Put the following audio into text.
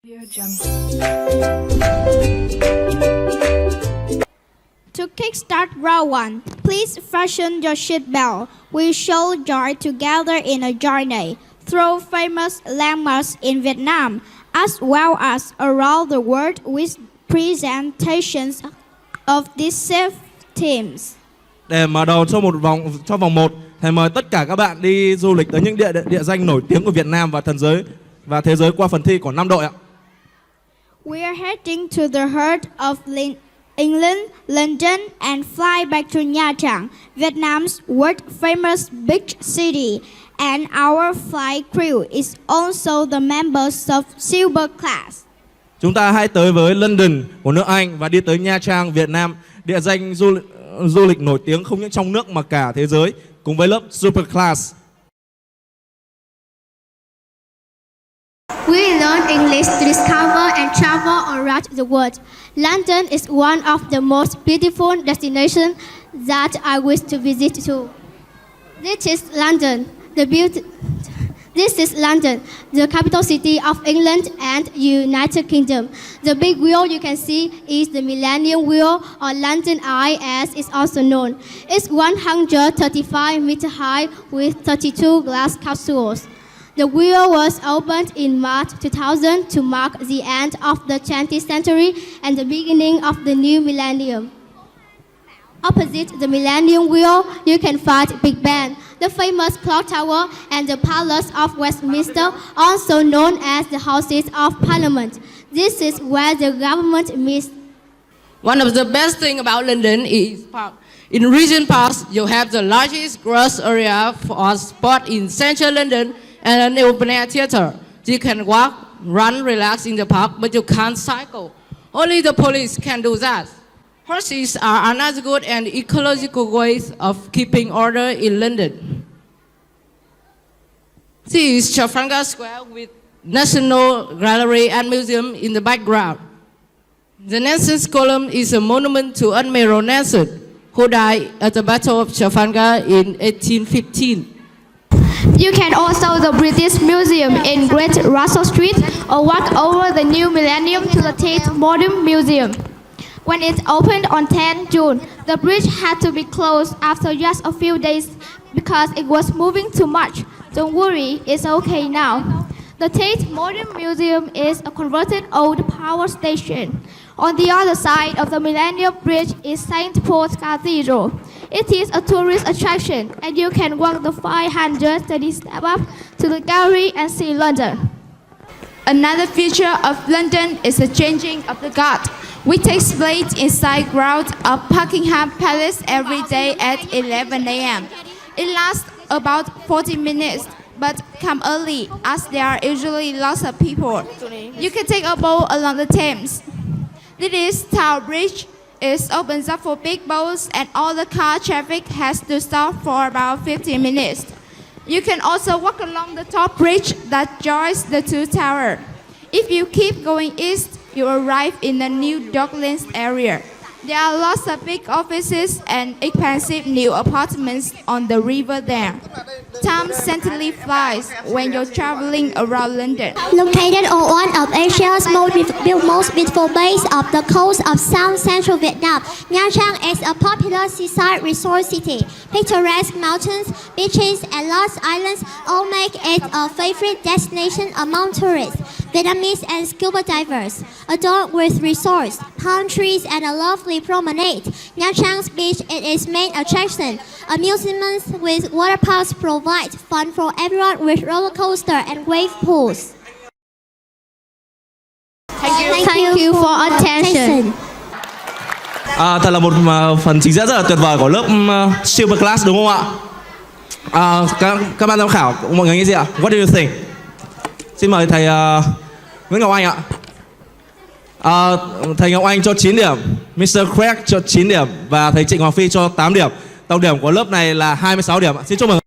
To kickstart round 1, please fasten your seatbelt. We shall join together in a journey through famous landmarks in Vietnam, as well as around the world with presentations of these safe themes. Để mở đầu cho vòng 1, thầy mời tất cả các bạn đi du lịch tới những địa danh nổi tiếng của Việt Nam và thế giới qua phần thi của 5 đội ạ. We are heading to the heart of England, London, and fly back to Nha Trang, Vietnam's world famous big city. And our flight crew is also the members of Silver Class. Chúng ta hãy tới với London của nước Anh và đi tới Nha Trang, Việt Nam, địa danh du lịch nổi tiếng không những trong nước mà cả thế giới, cùng với lớp Super Class. We learn English to discover and travel around the world. London is one of the most beautiful destinations that I wish to visit too. This is London, the capital city of England and United Kingdom. The big wheel you can see is the Millennium Wheel, or London Eye as it's also known. It's 135 meters high with 32 glass capsules. The wheel was opened in March 2000 to mark the end of the 20th century and the beginning of the new millennium. Opposite the Millennium Wheel, you can find Big Ben, the famous clock tower, and the Palace of Westminster, also known as the Houses of Parliament. This is where the government meets. One of the best things about London is park. In Regent Park, you have the largest grass area for sport in central London and an open-air theater. You can walk, run, relax in the park, but you can't cycle. Only the police can do that. Horses are another good and ecological way of keeping order in London. This is Trafalgar Square with National Gallery and Museum in the background. The Nelson's Column is a monument to Admiral Nelson, who died at the Battle of Trafalgar in 1815. You can also the British Museum in Great Russell Street or walk over the new millennium to the Tate Modern Museum. When it opened on 10 June, the bridge had to be closed after just a few days because it was moving too much. Don't worry, it's okay now. The Tate Modern Museum is a converted old power station. On the other side of the Millennium Bridge is St. Paul's Cathedral. It is a tourist attraction, and you can walk the 530 steps up to the gallery and see London. Another feature of London is the changing of the guard, which takes place inside grounds of Buckingham Palace every day at 11 a.m. It lasts about 40 minutes, but come early as there are usually lots of people. You can take a boat along the Thames. This Tower Bridge is opens up for big boats and all the car traffic has to stop for about 15 minutes. You can also walk along the top bridge that joins the two towers. If you keep going east, you arrive in the new Docklands area. There are lots of big offices and expensive new apartments on the river there. Time certainly flies when you're traveling around London. Located on one of Asia's most beautiful bays off the coast of South Central Vietnam, Nha Trang is a popular seaside resort city. Picturesque mountains, beaches, and large islands all make it a favorite destination among tourists, Vietnamese and scuba divers. Adorned with resorts, palm trees, and a lovely promenade, Nha Trang's beach is its main attraction. Amusements with water parks provide fun for everyone with roller coaster and wave pools. Thank you for attention. Thật là một phần trình diễn rất là tuyệt vời của lớp Silver Class, đúng không ạ? Các ban giám khảo, mọi người nghĩ gì ạ? What do you think? Xin mời thầy Nguyễn Ngọc Anh ạ. Thầy Ngọc Anh cho 9 điểm, Mr. Craig cho 9 điểm và thầy Trịnh Hoàng Phi cho 8 điểm. Tổng điểm của lớp này là 26 điểm. Xin chúc mừng.